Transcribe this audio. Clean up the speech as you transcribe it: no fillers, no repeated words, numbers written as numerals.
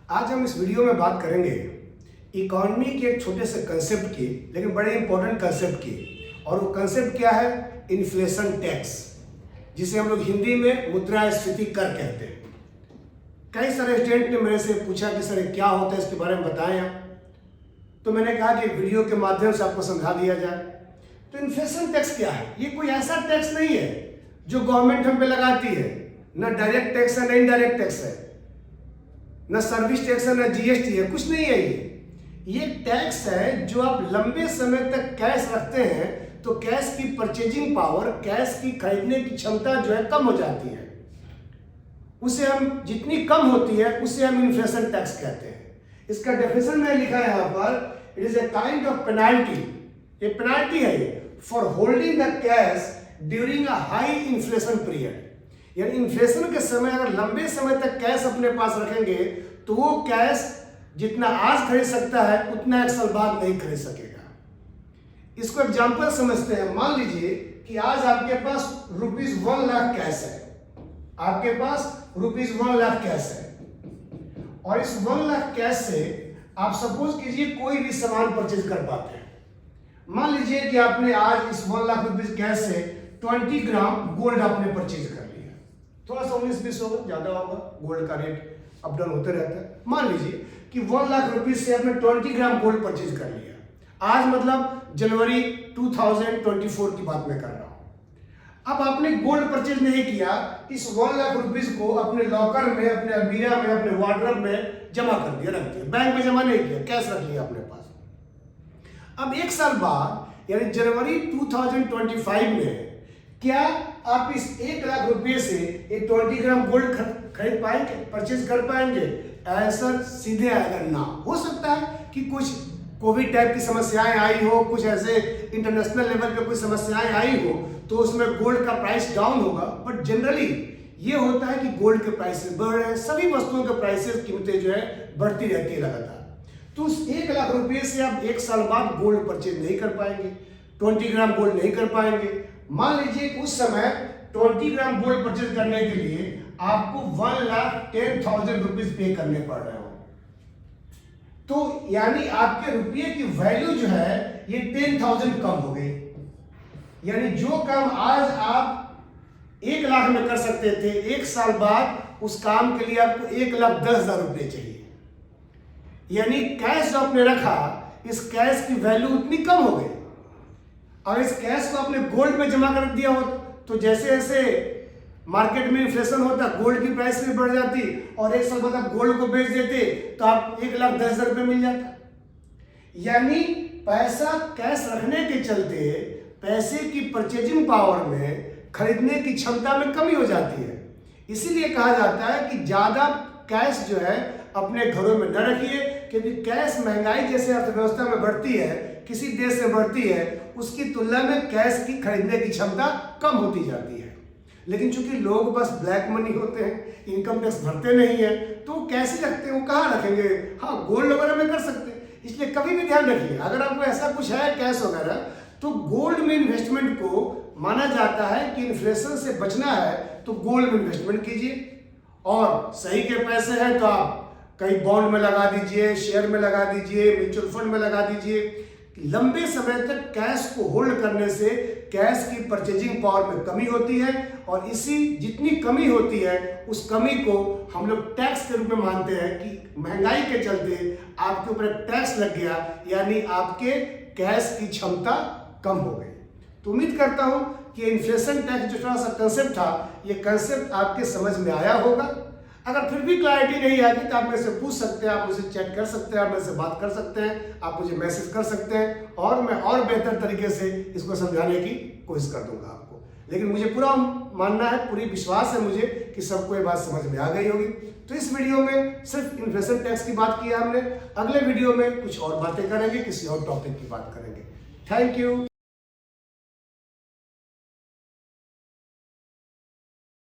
आज हम इस वीडियो में बात करेंगे इकोनॉमी के एक छोटे से कंसेप्ट की, लेकिन बड़े इंपॉर्टेंट कंसेप्ट की। और वो कंसेप्ट क्या है? इन्फ्लेशन टैक्स, जिसे हम लोग हिंदी में मुद्रास्फीति कर कहते हैं। कई सारे स्टूडेंट ने मेरे से पूछा कि सर क्या होता है, इसके बारे में बताएं आप। तो मैंने कहा कि वीडियो के माध्यम से आपको समझा दिया जाए। तो इन्फ्लेशन टैक्स क्या है? ये कोई ऐसा टैक्स नहीं है जो गवर्नमेंट हम पे लगाती है। न डायरेक्ट टैक्स है, न इनडायरेक्ट टैक्स है, न सर्विस टैक्स है, न जीएसटी है, कुछ नहीं है। ये टैक्स है जो आप लंबे समय तक कैश रखते हैं तो कैश की परचेजिंग पावर, कैश की खरीदने की क्षमता जो है कम हो जाती है। उसे हम जितनी कम होती है उसे हम इन्फ्लेशन टैक्स कहते हैं। इसका डेफिनेशन में लिखा है यहाँ पर, it is a kind of penalty. ये पेनाल्टी है for holding the cash during a high inflation period. यानी इन्फ्लेशन के समय अगर लंबे समय तक कैश अपने पास रखेंगे तो वो कैश जितना आज खरीद सकता है उतना एक साल बाद नहीं खरीद सकेगा। इसको एग्जांपल समझते हैं। मान लीजिए कि आज आपके पास ₹1 लाख कैश है, आपके पास ₹1 लाख कैश है, और इस 1 लाख कैश से आप सपोज कीजिए कोई भी सामान परचेज कर पाते हैं। मान लीजिए कि आपने आज इस 1 लाख रुपीज कैश से 20 ग्राम गोल्ड आपने परचेज कर लिया। थोड़ा सा 19-20 होगा, ज्यादा होगा, गोल्ड का रेट अप डाउन होते रहता है। मान लीजिए कि 1 लाख रुपीज से आपने 20 ग्राम गोल्ड परचेज कर लिया। आज मतलब जनवरी 2024 की बात मैं कर रहा हूं। अब आपने गोल्ड परचेज नहीं किया, इस 1 लाख रुपीज को अपने लॉकर में, अपने अलमीरा में, अपने वार्डरोब में जमा कर दिया, रख दिया। बैंक में जमा नहीं किया, कैश रख लिया अपने पास। अब एक साल बाद यानी जनवरी 2025 में क्या आप इस 1 लाख रुपए से ये 20 ग्राम गोल्ड खरीद पाएंगे, परचेज कर पाएंगे? ऐसा सीधे आएगा ना। हो सकता है कि कुछ कोविड टाइप की समस्याएं आई हो, कुछ ऐसे इंटरनेशनल लेवल पे कुछ समस्याएं आई हो तो उसमें गोल्ड का प्राइस डाउन होगा, बट जनरली ये होता है कि गोल्ड के प्राइसेस बढ़ रहे हैं। सभी वस्तुओं के प्राइसेस, कीमतें जो है बढ़ती रहती है लगातार। तो उस 1 लाख रुपए से आप एक साल बाद गोल्ड परचेज नहीं कर पाएंगे, 20 ग्राम गोल्ड नहीं कर पाएंगे। मान लीजिए कि उस समय 20 ग्राम गोल्ड परचेज करने के लिए आपको 1,10,000 रुपीज पे करने पड़ रहे हो। तो यानी आपके रुपये की वैल्यू जो है ये 10,000 कम हो गई। यानी जो काम आज आप 1 लाख में कर सकते थे, एक साल बाद उस काम के लिए आपको 1,10,000 रुपये चाहिए। यानी कैश जो आपने रखा, इस कैश की वैल्यू उतनी कम हो गई। और इस कैश को आपने गोल्ड में जमा कर दिया हो तो जैसे जैसे मार्केट में इन्फ्लेशन होता, गोल्ड की प्राइस भी बढ़ जाती, और एक साल बाद आप गोल्ड को बेच देते तो आप 1,10,000 रुपये मिल जाता। यानी पैसा कैश रखने के चलते पैसे की परचेजिंग पावर में, खरीदने की क्षमता में कमी हो जाती है। इसीलिए कहा जाता है कि ज्यादा कैश जो है अपने घरों में न रखिए, क्योंकि कैश महंगाई जैसे अर्थव्यवस्था में बढ़ती है, किसी देश में बढ़ती है, उसकी तुलना में कैश की खरीदने की क्षमता कम होती जाती है। लेकिन चूंकि लोग बस ब्लैक मनी होते हैं, इनकम टैक्स भरते नहीं है, तो वो कैसे रखते हैं, वो कहाँ रखेंगे? हाँ, गोल्ड वगैरह में कर सकते हैं। इसलिए कभी भी ध्यान रखिए, अगर आपको ऐसा कुछ है कैश वगैरह, तो गोल्ड में इन्वेस्टमेंट को माना जाता है कि इन्फ्लेशन से बचना है तो गोल्ड में इन्वेस्टमेंट कीजिए। और सही के पैसे हैं तो आप कहीं बॉन्ड में लगा दीजिए, शेयर में लगा दीजिए, म्यूचुअल फंड में लगा दीजिए। लंबे समय तक कैश को होल्ड करने से कैश की परचेजिंग पावर में कमी होती है, और इसी जितनी कमी होती है उस कमी को हम लोग टैक्स के रूप में मानते हैं कि महंगाई के चलते आपके ऊपर टैक्स लग गया, यानी आपके कैश की क्षमता कम हो गई। तो उम्मीद करता हूं कि इन्फ्लेशन टैक्स जो थोड़ा सा कंसेप्ट था, ये कंसेप्ट आपके समझ में आया होगा। अगर फिर भी क्लैरिटी नहीं आएगी तो आप मेरे से पूछ सकते हैं, आप मुझे चैट कर सकते हैं, आप मेरे से बात कर सकते हैं, आप मुझे मैसेज कर सकते हैं, और मैं और बेहतर तरीके से इसको समझाने की कोशिश कर दूंगा आपको। लेकिन मुझे पूरा मानना है, पूरी विश्वास है मुझे कि सबको ये बात समझ में आ गई होगी। तो इस वीडियो में सिर्फ इन्फ्लेशन टैक्स की बात की है हमने। अगले वीडियो में कुछ और बातें करेंगे, किसी और टॉपिक की बात करेंगे। Thank you.